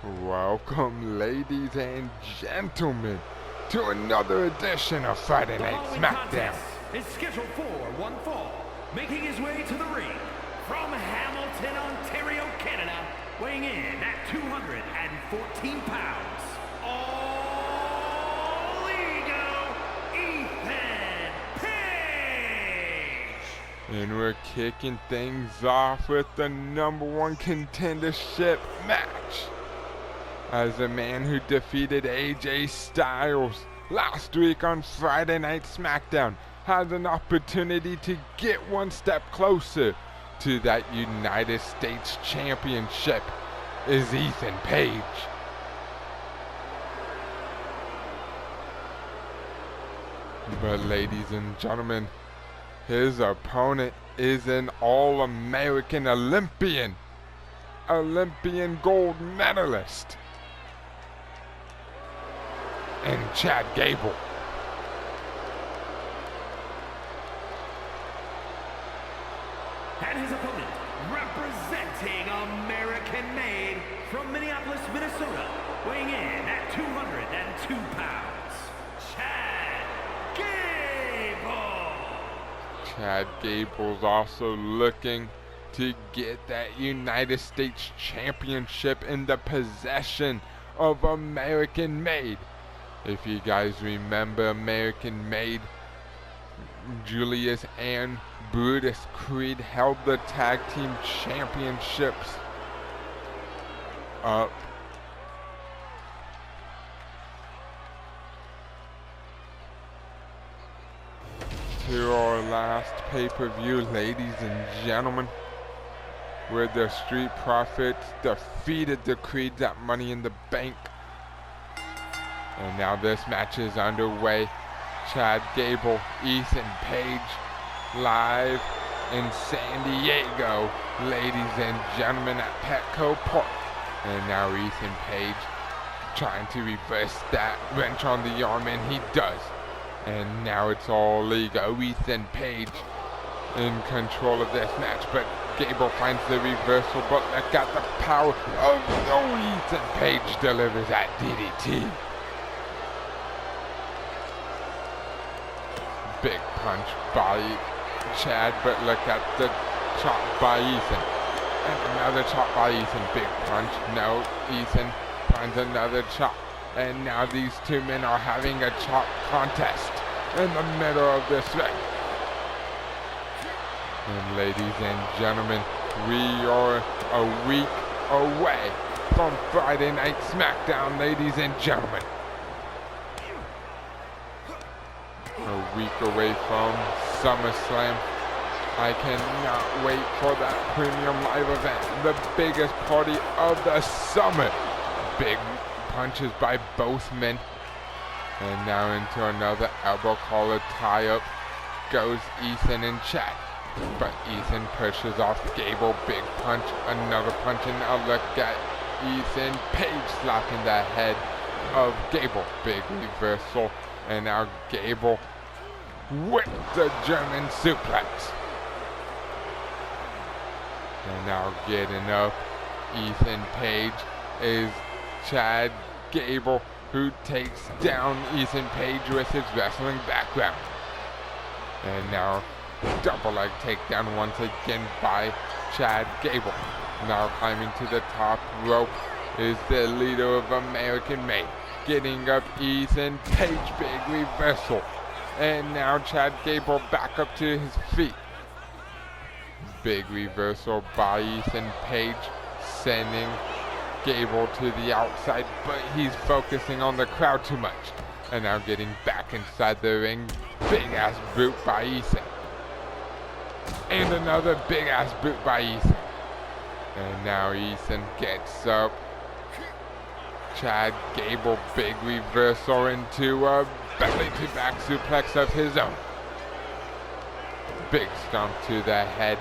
Welcome, ladies and gentlemen, to another edition of Friday Night Smackdown. Is scheduled for one fall, making his way to the ring from Hamilton, Ontario, Canada, weighing in at 214 pounds. All ego, Ethan Page! And we're kicking things off with the #1 contendership match, as the man who defeated AJ Styles last week on Friday Night Smackdown has an opportunity to get one step closer to that United States Championship is Ethan Page. But ladies and gentlemen, his opponent is an All-American Olympian gold medalist, and Chad Gable. And his opponent, representing American-made from Minneapolis, Minnesota, weighing in at 202 pounds, Chad Gable. Chad Gable's also looking to get that United States Championship in the possession of American-made. If you guys remember American-made, Julius and Brutus Creed held the tag team championships up to our last pay-per-view, ladies and gentlemen, where the Street Profits defeated the Creeds at Money in the Bank. And now this match is underway. Chad Gable, Ethan Page, live in San Diego, ladies and gentlemen, at Petco Park. And now Ethan Page trying to reverse that wrench on the arm, and he does. And now it's all ego. Ethan Page in control of this match, but Gable finds the reversal, but that got the power. Oh no, Ethan Page delivers that DDT. Big punch by Chad, but look at the chop by Ethan. And another chop by Ethan. Big punch. No, Ethan finds another chop. And now these two men are having a chop contest in the middle of this ring. And ladies and gentlemen, we are a week away from Friday Night Smackdown, ladies and gentlemen. A week away from SummerSlam. I cannot wait for that premium live event, the biggest party of the summer. Big punches by both men. And now into another elbow collar tie-up goes Ethan and Chad. But Ethan pushes off Gable. Big punch, another punch, and now look at Ethan Page slapping the head of Gable. Big reversal. And now Gable with the German suplex. And now getting up, Ethan Page is Chad Gable, who takes down Ethan Page with his wrestling background. And now double leg takedown once again by Chad Gable. Now climbing to the top rope is the leader of American Made. Getting up Ethan Page, big reversal. And now Chad Gable back up to his feet. Big reversal by Ethan Page, sending Gable to the outside, but he's focusing on the crowd too much. And now getting back inside the ring, big ass boot by Ethan. And another big ass boot by Ethan. And now Ethan gets up. Chad Gable, big reversal into a belly to back suplex of his own. Big stomp to the head.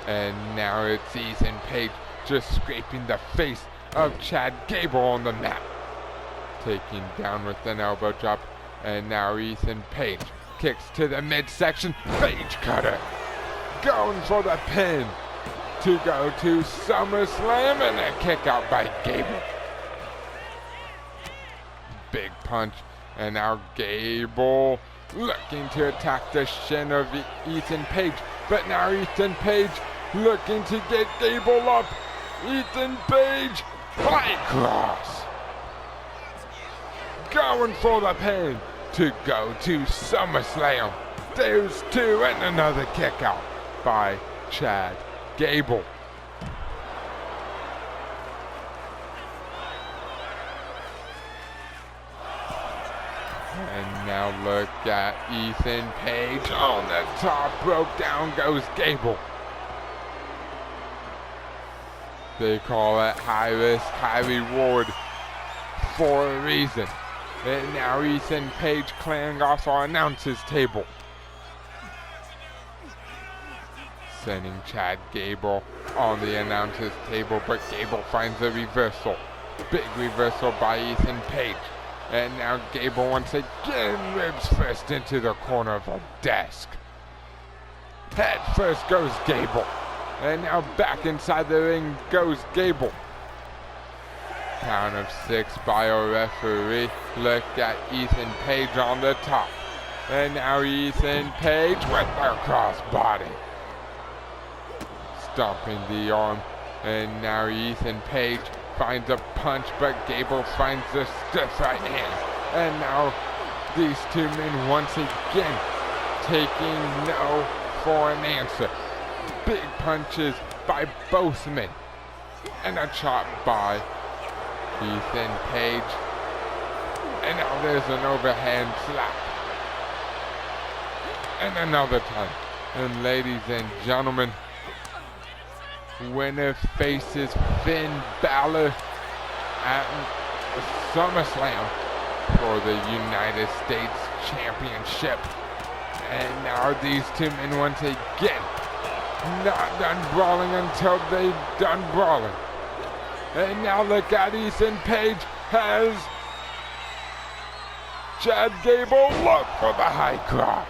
And now it's Ethan Page just scraping the face of Chad Gable on the mat. Taking down with an elbow drop. And now Ethan Page kicks to the midsection. Page cutter. Going for the pin to go to SummerSlam, and a kick out by Gable. punch. And now Gable looking to attack the shin of Ethan Page. But now Ethan Page looking to get Gable up. Ethan Page, high cross. Going for the pin to go to SummerSlam. There's two and another kick out by Chad Gable. And now look at Ethan Page on the top rope. Down goes Gable. They call it high risk, high reward for a reason. And now Ethan Page clearing off our announcer's table. Sending Chad Gable on the announcer's table, but Gable finds a reversal. Big reversal by Ethan Page. And now Gable once again ribs first into the corner of a desk. Head first goes Gable. And now back inside the ring goes Gable. Count of 6 by a referee. Look at Ethan Page on the top. And now Ethan Page with the crossbody. Stomping the arm. And now Ethan Page finds a punch, but Gable finds the stiff right hand. And now these two men once again taking no for an answer. Big punches by both men. And a chop by Ethan Page. And now there's an overhand slap. And another time. And ladies and gentlemen, winner faces Finn Balor at SummerSlam for the United States Championship. And now these two men once again not done brawling until they've done brawling. And now look at Ethan Page has Chad Gable look for the high cross.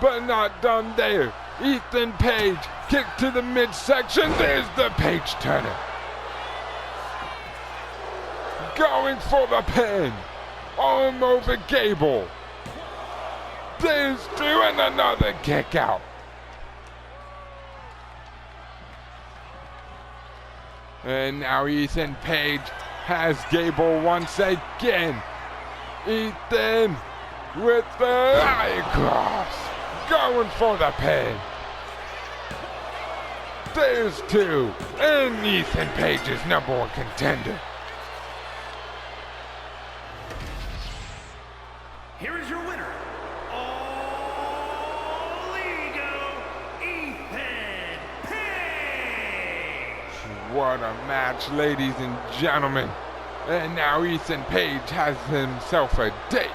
But not done there. Ethan Page kick to the midsection. There's the Page Turner. Going for the pin. Arm over Gable. There's two and another kick out. And now Ethan Page has Gable once again. Ethan with the high cross. Going for the pin. There's two. And Ethan Page is #1 contender. Here is your winner, All Ego, Ethan Page. What a match, ladies and gentlemen. And now Ethan Page has himself a date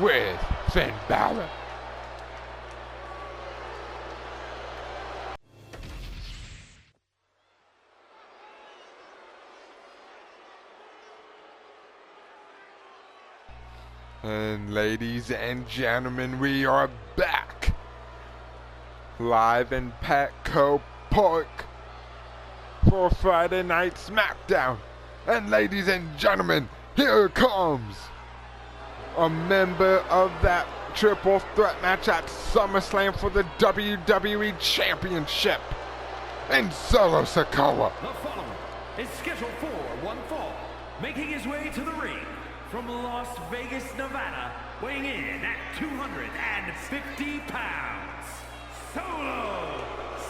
with Finn Balor. And ladies and gentlemen, we are back live in Petco Park for Friday Night Smackdown. And ladies and gentlemen, here comes a member of that triple threat match at SummerSlam for the WWE Championship, and Solo Sikoa. The following is scheduled for one fall, making his way to the ring from Las Vegas, Nevada, weighing in at 250 pounds, Solo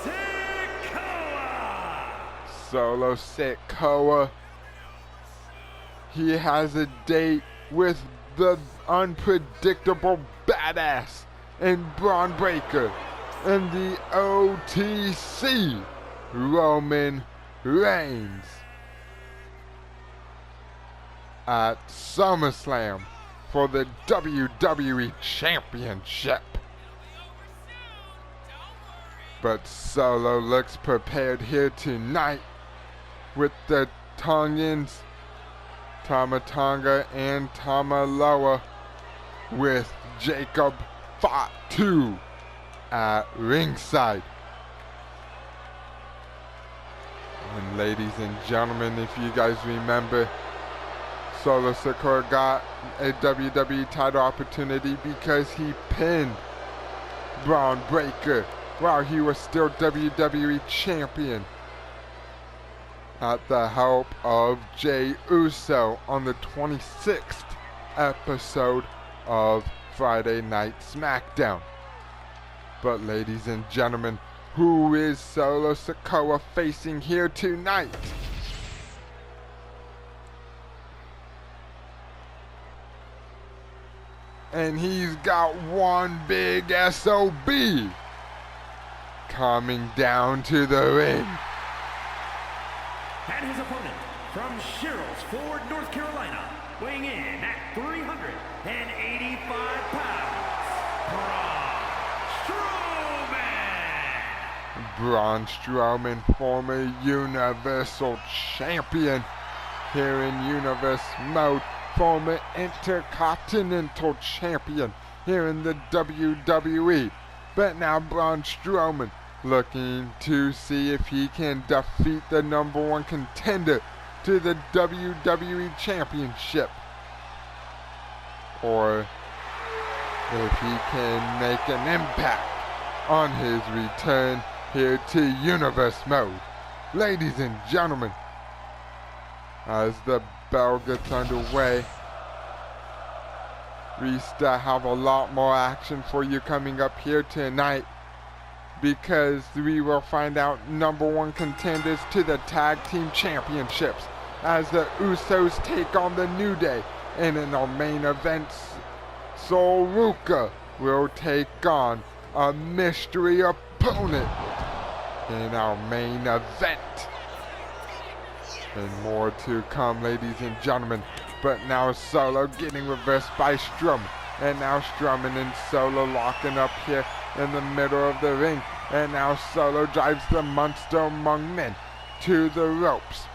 Sikoa. Solo Sikoa. He has a date with the unpredictable badass and Braun Breaker and the OTC, Roman Reigns, at SummerSlam for the WWE Championship. But Solo looks prepared here tonight with the Tongans, Tama Tonga and Tamaloa, with Jacob Fatu at ringside. And ladies and gentlemen, if you guys remember, Solo Sikoa got a WWE title opportunity because he pinned Braun Breaker while he was still WWE champion at the help of Jey Uso on the 26th episode of Friday Night Smackdown. But ladies and gentlemen, who is Solo Sikoa facing here tonight? And he's got one big SOB coming down to the ring. And his opponent from Sherrills Ford, North Carolina, weighing in at 385 pounds, Braun Strowman. Braun Strowman, former Universal Champion here in Universe mode, former Intercontinental Champion here in the WWE. But now Braun Strowman looking to see if he can defeat the #1 contender to the WWE Championship, or if he can make an impact on his return here to Universe mode. Ladies and gentlemen, as the bell gets underway, we still have a lot more action for you coming up here tonight, because we will find out #1 contenders to the Tag Team Championships as the Usos take on the New Day, and in our main events, Sol Ruka will take on a mystery opponent in our main event. And more to come, ladies and gentlemen. But now Solo getting reversed by Strowman. And now Strowman and Solo locking up here in the middle of the ring. And now Solo drives the Monster Among Men to the ropes.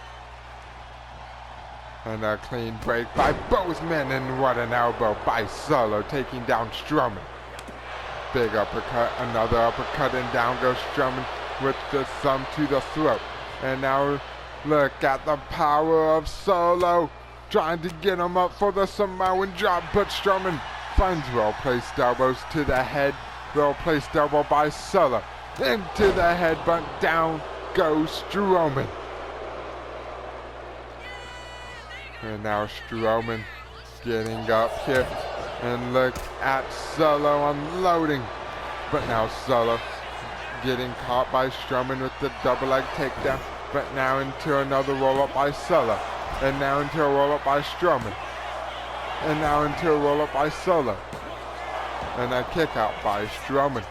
And a clean break by both men, and what an elbow by Solo, taking down Strowman. Big uppercut, another uppercut, and down goes Strowman with the thumb to the throat. And now look at the power of Solo, trying to get him up for the Samoan drop, but Strowman finds well-placed elbows to the head. Well-placed elbow by Solo into the head, but down goes Strowman. And now Strowman getting up here, and look at Solo unloading. But now Solo getting caught by Strowman with the double leg takedown, but now into another roll-up by Solo, and now into a roll-up by Strowman, and now into a roll-up by Solo, and a kick out by Strowman.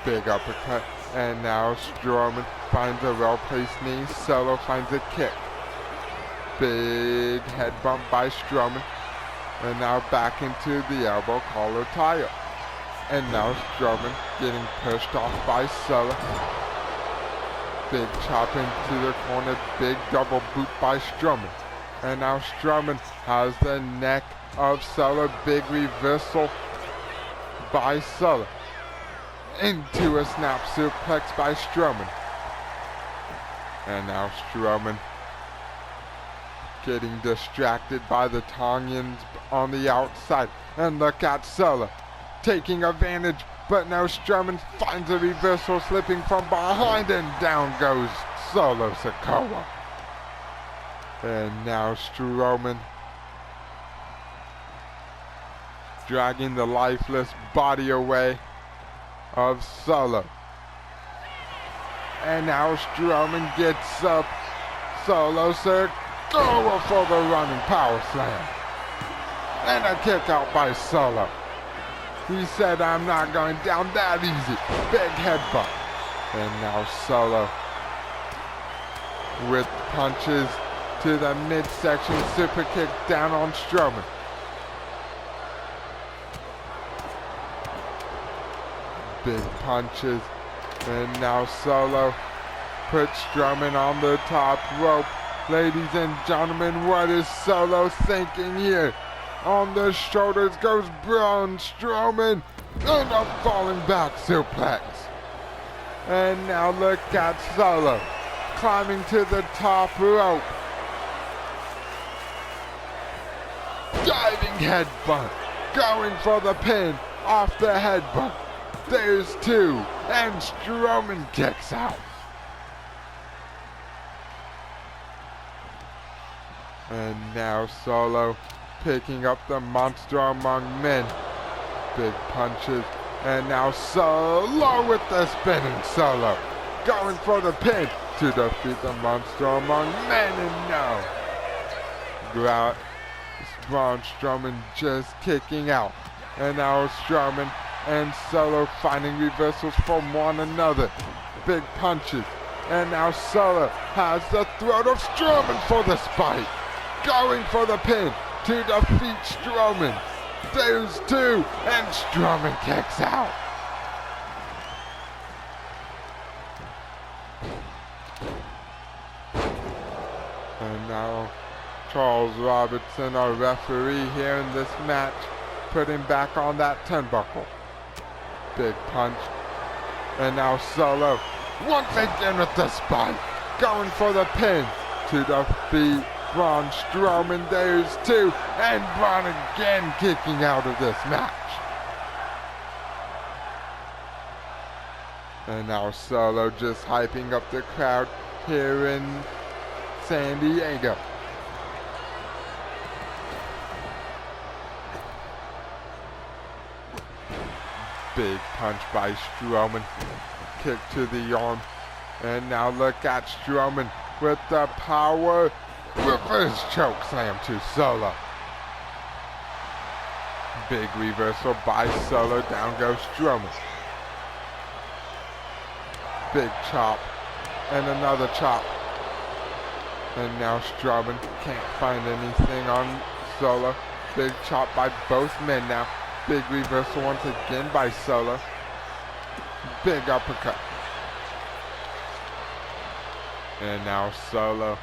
Big uppercut, and now Strowman finds a well-placed knee. Solo finds a kick. Big head bump by Strowman, and now back into the elbow collar tie-up. And now Strowman getting pushed off by Solo. Big chop into the corner, big double boot by Strowman. And now Strowman has the neck of Solo, big reversal by Solo. Into a snap suplex by Strowman. And now Strowman getting distracted by the Tongans on the outside. And look at Solo taking advantage, but now Strowman finds a reversal, slipping from behind, and down goes Solo Sikoa. And now Strowman dragging the lifeless body away of Solo. And now Strowman gets up. Solo Sikoa for the running power slam. And a kick out by Solo. He said, "I'm not going down that easy." Big headbutt. And now Solo with punches to the midsection, super kick down on Strowman. Big punches. And now Solo puts Strowman on the top rope. Ladies and gentlemen, what is Solo thinking here? On the shoulders goes Braun Strowman, and a falling back suplex. And now look at Solo climbing to the top rope. headbutt, going for the pin off the headbutt. There's 2, and Strowman kicks out. And now Solo picking up the Monster Among Men. Big punches. And now Solo with the spinning Solo. Going for the pin to defeat the Monster Among Men. And no. Braun Strowman just kicking out. And now Strowman and Solo finding reversals from one another. Big punches. And now Solo has the throat of Strowman for the spike. Going for the pin to defeat Strowman. There's 2, and Strowman kicks out. And now Charles Robinson, our referee here in this match, putting back on that turnbuckle. Big punch. And now Solo once again with the spike. Going for the pin to defeat Braun Strowman. There's 2, and Braun again kicking out of this match. And now Solo just hyping up the crowd here in San Diego. Big punch by Strowman. Kick to the arm. And now look at Strowman with the power reverse choke slam to Solo. Big reversal by Solo. Down goes Strowman. Big chop. And another chop. And now Strowman can't find anything on Solo. Big chop by both men now. Big reversal once again by Solo. Big uppercut. And now Solo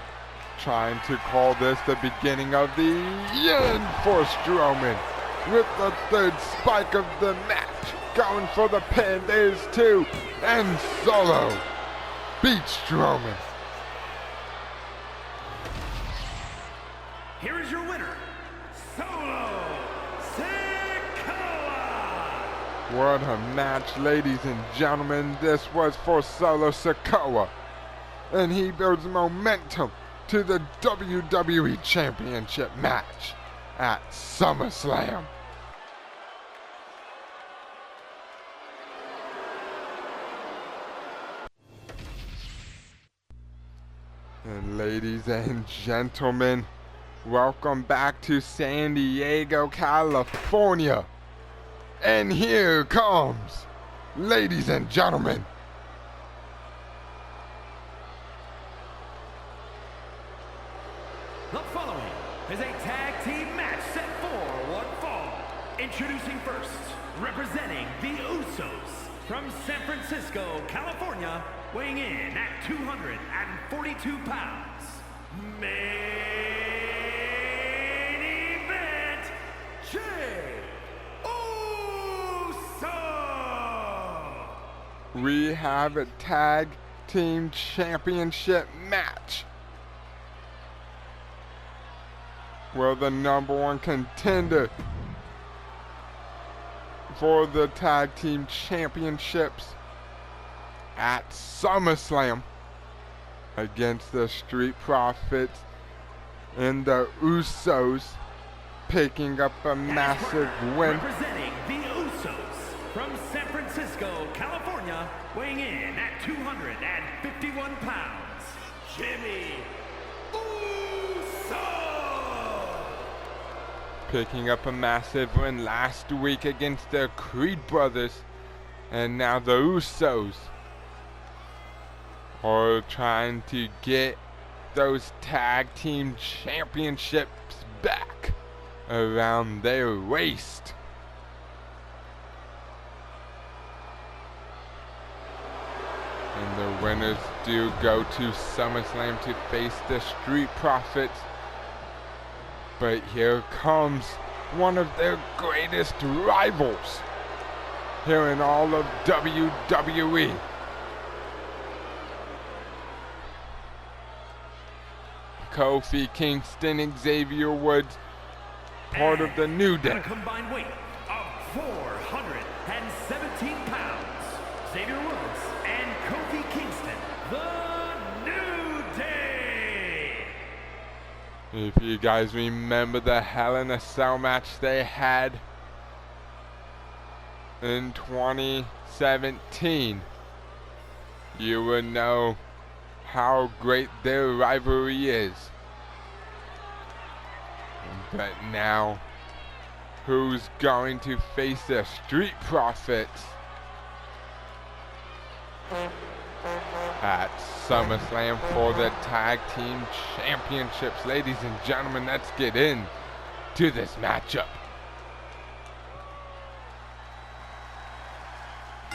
trying to call this the beginning of the end for Strowman. With the 3rd spike of the match. Going for the pin. There's 2. And Solo beats Strowman. Here is your winner, Solo Sikoa. What a match, ladies and gentlemen. This was for Solo Sikoa. And he builds momentum to the WWE Championship match at SummerSlam. And ladies and gentlemen, welcome back to San Diego, California. And here comes, ladies and gentlemen, the following is a tag team match set for one fall. Introducing first, representing the Usos from San Francisco, California, weighing in at 242 pounds. Main event, Jey Uso. we have a tag team championship match. Well, the #1 contender for the tag team championships at SummerSlam against the Street Profits and the Usos, picking up a massive win. Representing the Usos from San Francisco, California, weighing in at 251 pounds, Jimmy Uso. Picking up a massive win last week against the Creed brothers, and now the Usos are trying to get those tag team championships back around their waist. And the winners do go to SummerSlam to face the Street Profits. But here comes one of their greatest rivals here in all of WWE. Kofi Kingston, Xavier Woods part of the New At Day. a combined weight of 417 pounds, Xavier Woods and Kofi Kingston, the New Day. If you guys remember the Hell in a Cell match they had in 2017, you would know how great their rivalry is. But now, who's going to face the Street Profits at SummerSlam for the Tag Team Championships? Ladies and gentlemen, let's get into this matchup.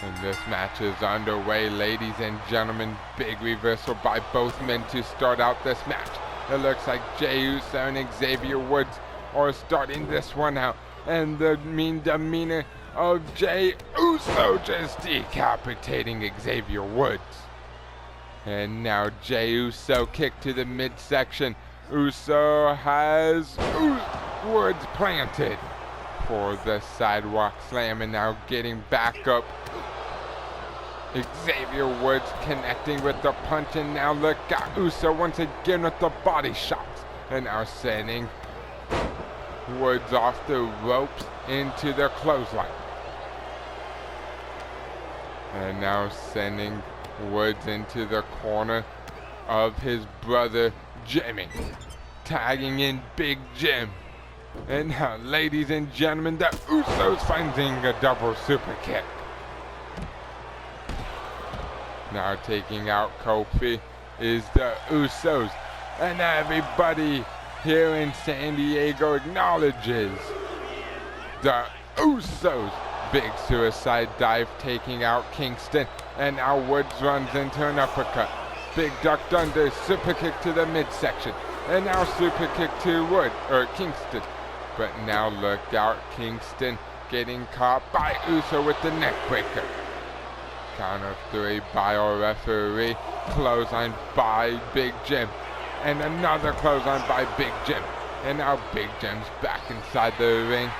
And this match is underway, ladies and gentlemen. Big reversal by both men to start out this match. It looks like Jey Uso and Xavier Woods are starting this one out. And the mean demeanor of Jey Uso just decapitating Xavier Woods. And now Jey Uso kick to the midsection. Uso has Woods planted for the sidewalk slam, and now getting back up. Xavier Woods connecting with the punch, and now look at Uso once again with the body shots. And now sending Woods off the ropes into the clothesline. And now sending Woods into the corner of his brother Jimmy. Tagging in Big Jim. And now, ladies and gentlemen, the Usos finding a double super kick. Now taking out Kofi is the Usos. And everybody here in San Diego acknowledges the Usos. Big suicide dive taking out Kingston. And now Woods runs into an uppercut. Big duck under, super kick to the midsection. And now super kick to Kingston. But now look out, Kingston getting caught by Uso with the neck breaker. Count of 3 by our referee. Clothesline by Big Jim. And another clothesline by Big Jim. And now Big Jim's back inside the ring.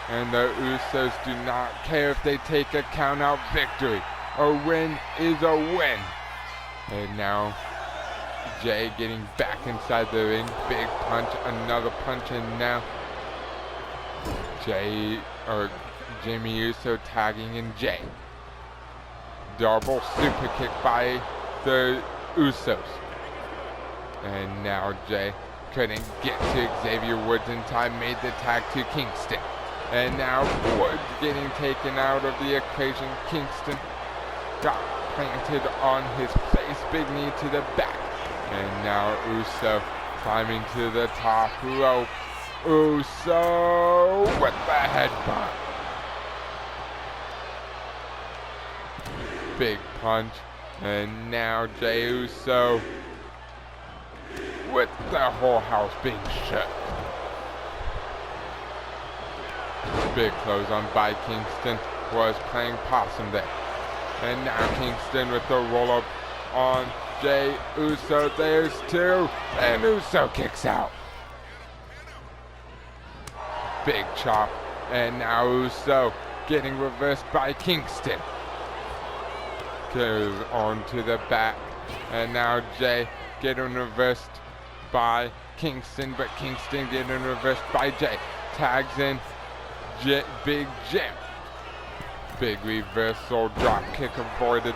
And the Usos do not care if they take a count out victory. A win is a win. And now Jey getting back inside the ring. Big punch, another punch, and now Jimmy Uso tagging in Jey. Double super kick by the Usos. And now Jey couldn't get to Xavier Woods in time, made the tag to Kingston. And now Woods getting taken out of the equation. Kingston got planted on his face, big knee to the back. And now Uso climbing to the top rope. Uso with the headbutt. Big punch. And now Jey Uso with the whole house being shook. Big clothesline by Kingston was playing possum there. And now Kingston with the roll up on Jey Uso. There's 2. And Uso kicks out. Big chop. And now Uso getting reversed by Kingston. Goes on to the back. And now Jey getting reversed by Kingston. But Kingston getting reversed by Jey. Tags in Big Jim. Big reversal, drop kick avoided.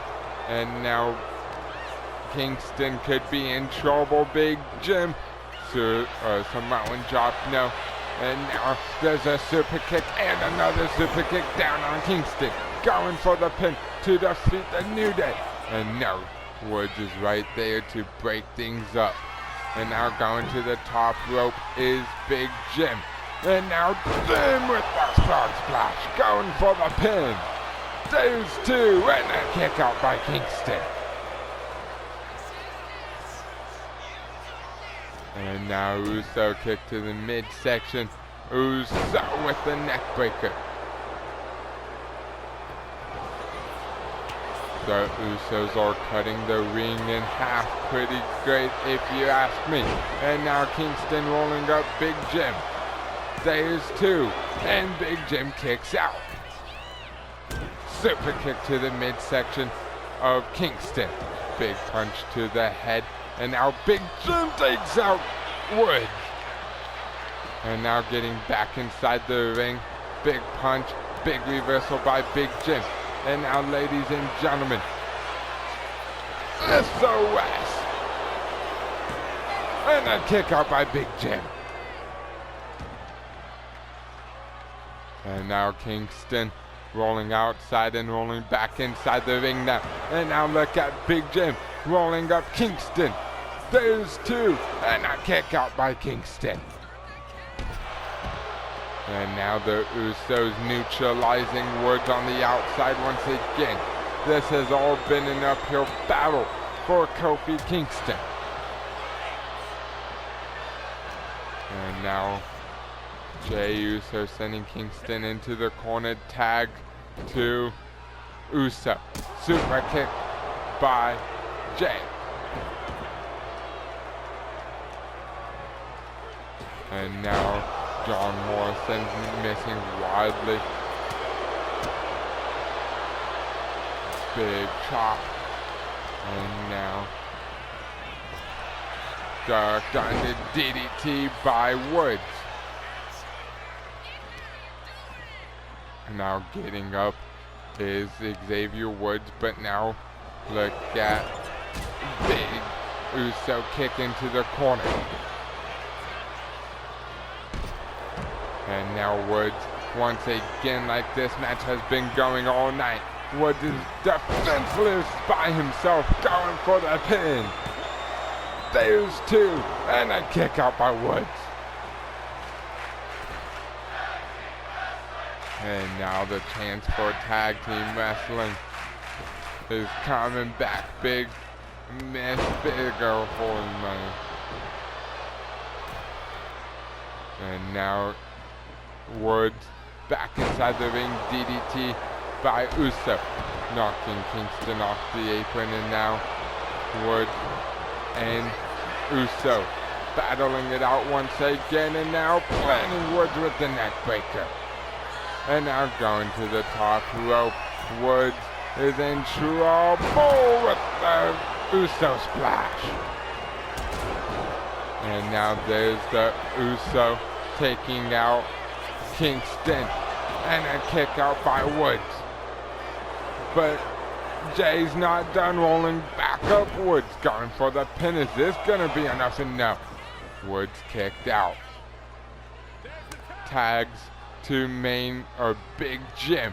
And now Kingston could be in trouble. Big Jim. Samoan drop, no. And now there's a super kick and another super kick down on Kingston. Going for the pin to defeat the New Day. And now Woods is right there to break things up. And now going to the top rope is Big Jim. And now Jim with the frog splash. Going for the pin. There's 2 and a kick out by Kingston. And now Uso kick to the midsection. Uso with the neck breaker. The Usos are cutting the ring in half. Pretty great if you ask me. And now Kingston rolling up Big Jim. There's 2, and Big Jim kicks out. Super kick to the midsection of Kingston. Big punch to the head, and now Big Jim takes out Woods. And now getting back inside the ring. Big punch, big reversal by Big Jim. And now, ladies and gentlemen, SOS. And a kick out by Big Jim. And now Kingston rolling outside and rolling back inside the ring now. And now look at Big Jim rolling up Kingston. There's 2, and a kick out by Kingston. And now the Usos neutralizing Woods on the outside once again. This has all been an uphill battle for Kofi Kingston. And now Jey Uso sending Kingston into the corner, tag to Uso. Super kick by Jey. And now John Morrison missing wildly. Big chop. And now ducked under DDT by Woods. Now getting up is Xavier Woods, but now look at Big Uso kick into the corner. And now Woods, once again, like this match has been going all night. Woods is defenseless by himself, going for the pin. There's 2, and a kick out by Woods. And now the chance for tag team wrestling is coming back. Big Miss Bigger for money. And now Woods back inside the ring, DDT by Uso, knocking Kingston off the apron, and now Woods and Uso battling it out once again, and now planting Woods with the neck breaker. And now going to the top rope, Woods is in trouble with the Uso splash. And now there's the Uso taking out Kingston, and a kick out by Woods. But Jay's not done rolling back up. Woods going for the pin. Is this gonna be enough? And no. Woods kicked out. Tags to main or Big Jim.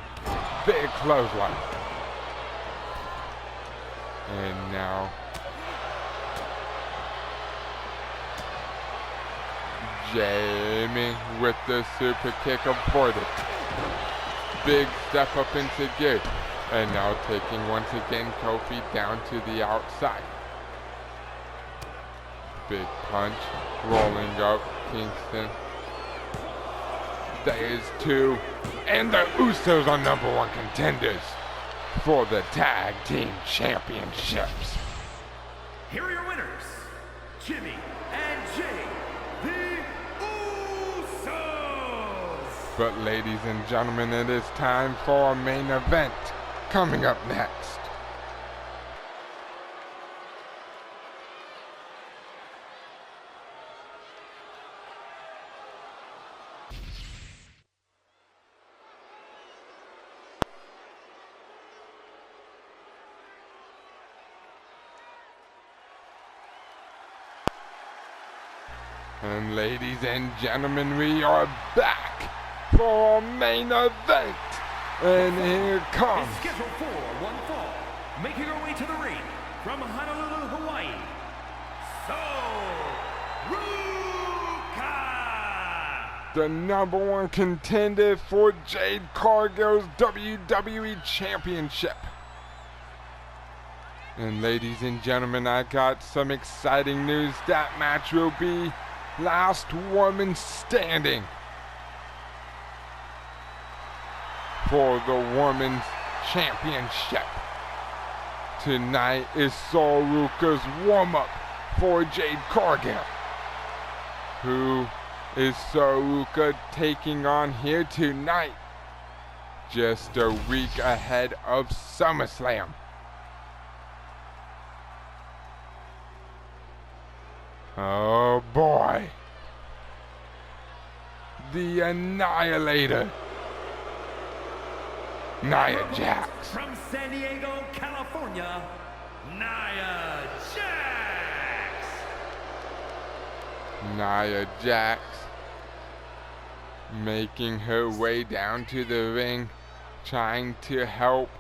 Big clothesline. And now Jamie with the super kick avoided. Big step up into gear. And now taking once again Kofi down to the outside. Big punch, rolling up Kingston. There's 2. And the Usos are #1 contenders for the Tag Team Championships. Here are your winners, Jimmy and Jay, the Usos. But ladies and gentlemen, it is time for our main event coming up next. And ladies and gentlemen, we are back for our main event. And here comes. Is scheduled for one fall, making her way to the ring from Honolulu, Hawaii, Ruka. The #1 contender for Jade Cargill's WWE Championship. And ladies and gentlemen, I got some exciting news. That match will be last woman standing for the Women's Championship. Tonight is Sol Ruka's warm-up for Jade Cargill, who is Soruka taking on here tonight? Just a week ahead of SummerSlam. Oh boy. The Annihilator. Nia Jax. From San Diego, California, Nia Jax. Nia Jax making her way down to the ring, trying to help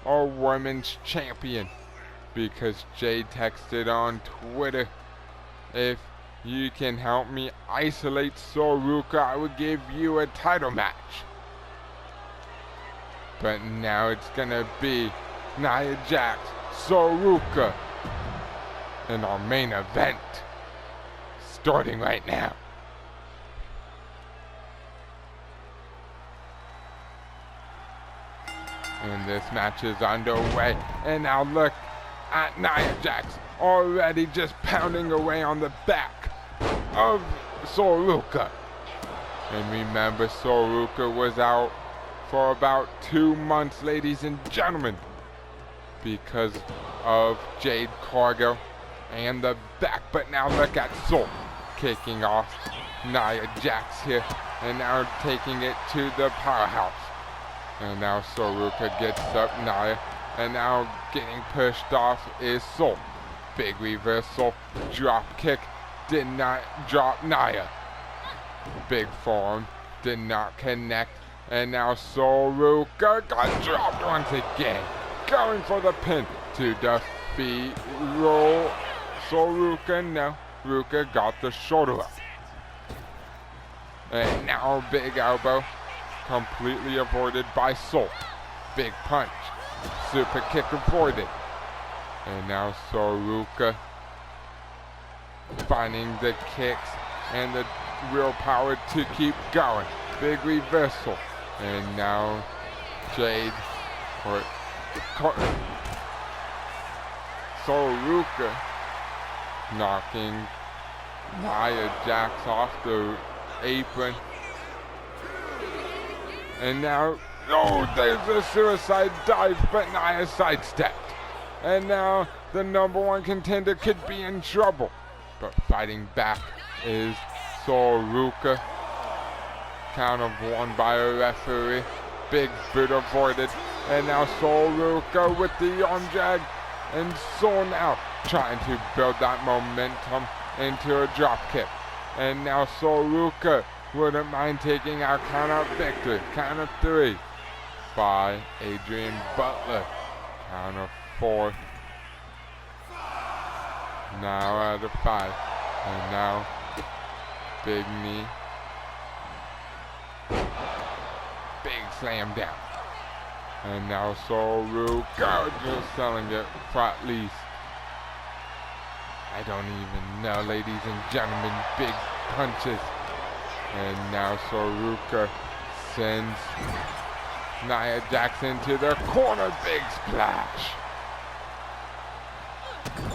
our women's champion, because Jay texted on Twitter, if you can help me isolate Soruka, I will give you a title match. But now it's gonna be Nia Jax, Soruka in our main event, starting right now. And this match is underway, and now look at Nia Jax already just pounding away on the back of Soruka. And remember, Soruka was out for about 2 months, ladies and gentlemen, because of Jade Cargill and the back. But now look at Sol kicking off Nia Jax here, and now taking it to the powerhouse. And now Soruka gets up Nia, and now getting pushed off is Sol. Big reversal, drop kick, did not drop Nia. Big forearm, did not connect, and now Soruka got dropped once again. Going for the pin to defeat Soruka. No, Ruka got the shoulder up. And now big elbow, completely avoided by Sol. Big punch, super kick avoided. And now Soruka finding the kicks and the willpower to keep going. Big reversal. And now Jade, or Soruka, knocking Nia Jax off the apron. And now, oh, there's a suicide dive, but Nia sidestepped. And now the #1 contender could be in trouble. But fighting back is Soruka. Count of 1 by a referee. Big boot avoided. And now Soruka with the arm drag. And Sol now trying to build that momentum into a drop kick. And now Soruka wouldn't mind taking our count out victory. Count of 3 by Adrian Butler. Count of 4. Now out of 5. And now big knee. Big slam down. And now Soruka just selling it for at least, I don't even know, ladies and gentlemen. Big punches. And now Soruka sends Nia Jax into the corner. Big splash.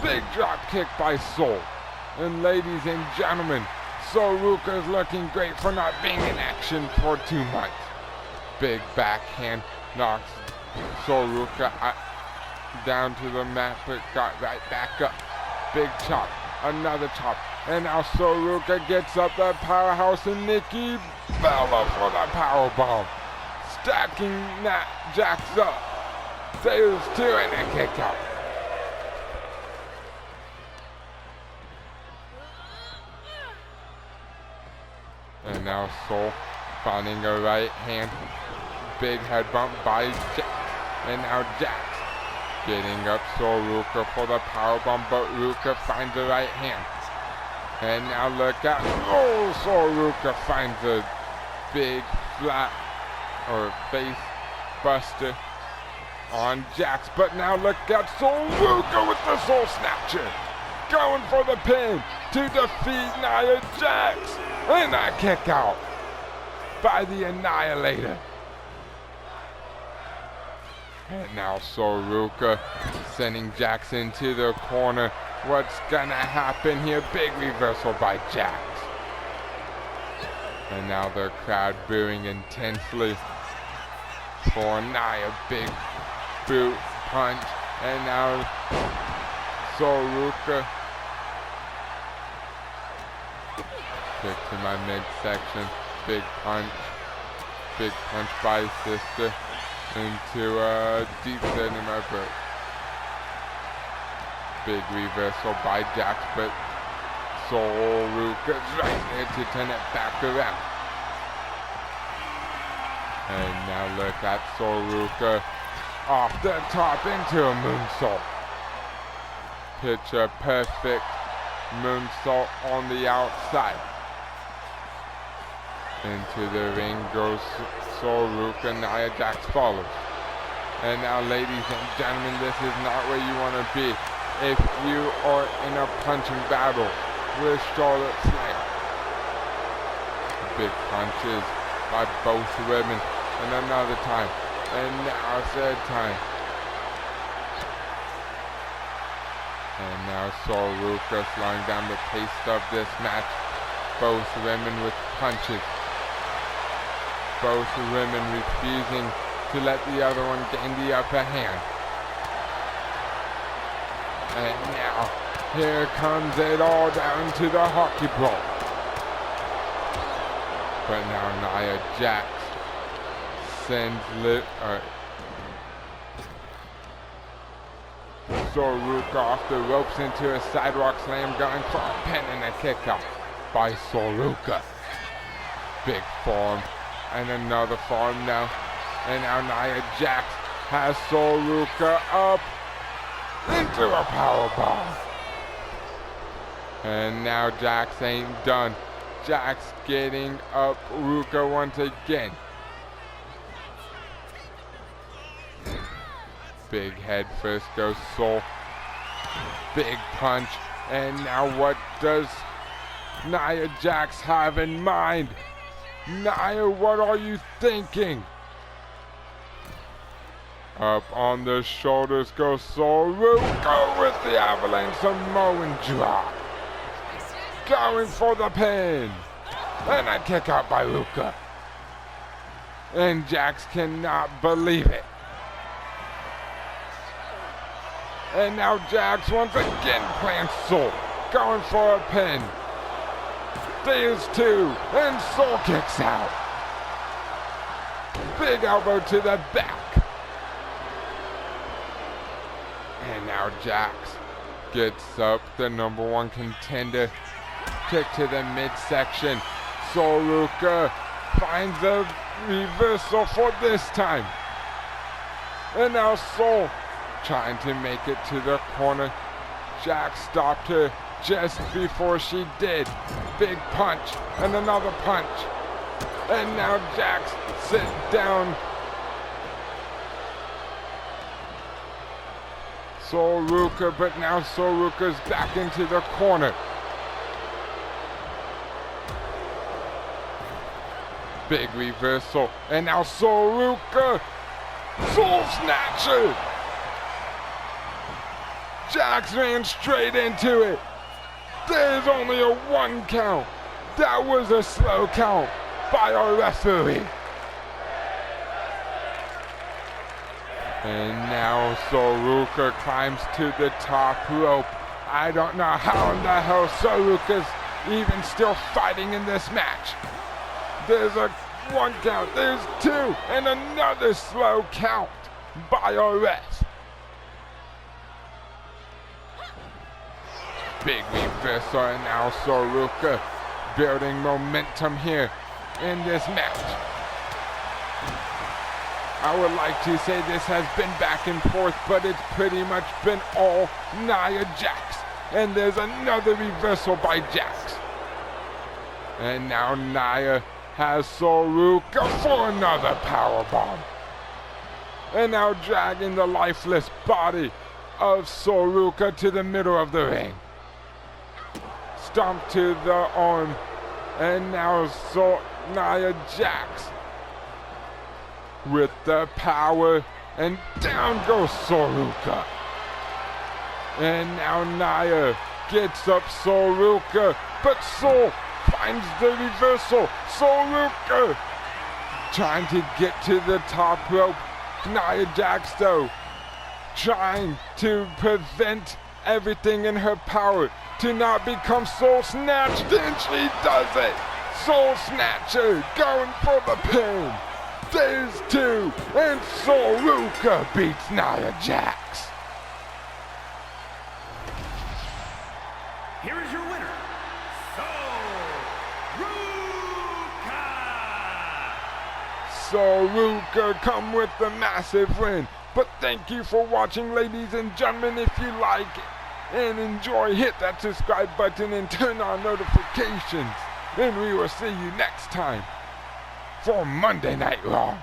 Big drop kick by Sol. And ladies and gentlemen, Soruka is looking great for not being in action for 2 months. Big backhand knocks Soruka down to the mat, but got right back up. Big chop, another chop, and now Soruka gets up the powerhouse, and Nikki Bella for the powerbomb, stacking Nia Jax up. There's 2 and a kick out. And now Sol finding a right hand. Big head bump by Jax. And now Jax getting up Soruka for the powerbomb, but Ruka finds the right hand. And now look out. Oh, Soruka finds a big flat or face buster on Jax. But now look out. Soruka with the Soul Snatcher. Going for the pin to defeat Nia Jax. And a kick out by the Annihilator. And now Soruka sending Jax into the corner. What's gonna happen here? Big reversal by Jax. And now the crowd booing intensely for Nia. Big boot, punch, and now Soruka. Kick to my midsection. Big punch by Sister into a deep sitting upper. Big reversal by Jax, but Soruka's right there to turn it back around. And now look at Soruka off the top into a moonsault. Picture perfect moonsault on the outside. Into the ring goes Soruka. Nia Jax follows. And now, ladies and gentlemen, this is not where you want to be if you are in a punching battle with Charlotte Flair. Big punches by both women. And another time. And now a third time. And now Soruka slowing down the pace of this match. Both women with punches. Both women refusing to let the other one gain the upper hand. And now, here comes it all down to the hockey brawl. But now Nia Jax sends Soruka off the ropes into a sidewalk slam, going for a pin and a kick out by Soruka. Big forearm. And another forearm now. And now Nia Jax has Soruka up into a powerbomb. And now Jax ain't done. Jax getting up Ruka once again. Big head first goes Sol. Big punch. And now what does Nia Jax have in mind? Nia, what are you thinking? Up on the shoulders goes Soruka with the avalanche Samoan drop. Going for the pin. And a kick out by Ruka. And Jax cannot believe it. And now Jax once again plants Sol. Going for a pin. There's two, and Sol kicks out. Big elbow to the back. And now Jax gets up, the number one contender. Kick to the midsection. Soruka finds a reversal for this time. And now Sol trying to make it to the corner. Jax stopped her just before she did. Big punch and another punch. And now Jax sit down. Soruka, but now Soruka's back into the corner. Big reversal. And now Soruka. Soul snatcher. Jax ran straight into it. There's only a 1 count. That was a slow count by our referee. And now Soruka climbs to the top rope. I don't know how in the hell Soruka's even still fighting in this match. There's a 1 count, there's 2, and another slow count by our ref. Big reversal, and now Soruka building momentum here in this match. I would like to say this has been back and forth, but it's pretty much been all Nia Jax. And there's another reversal by Jax. And now Nia has Soruka for another powerbomb. And now dragging the lifeless body of Soruka to the middle of the ring. Stomp to the arm. And now Nia Jax with the power, and down goes Soruka. And now Nia gets up Soruka, but Sol finds the reversal. Soluka trying to get to the top rope. Nia Jax though trying to prevent everything in her power to not become Soul Snatched, and she does it! Soul Snatcher going for the pin. There's two, and Soluka beats Nia Jax. Here is your winner, Soluka come with the massive win. But thank you for watching, ladies and gentlemen. If you like it and enjoy, hit that subscribe button and turn on notifications. And we will see you next time for Monday Night Raw.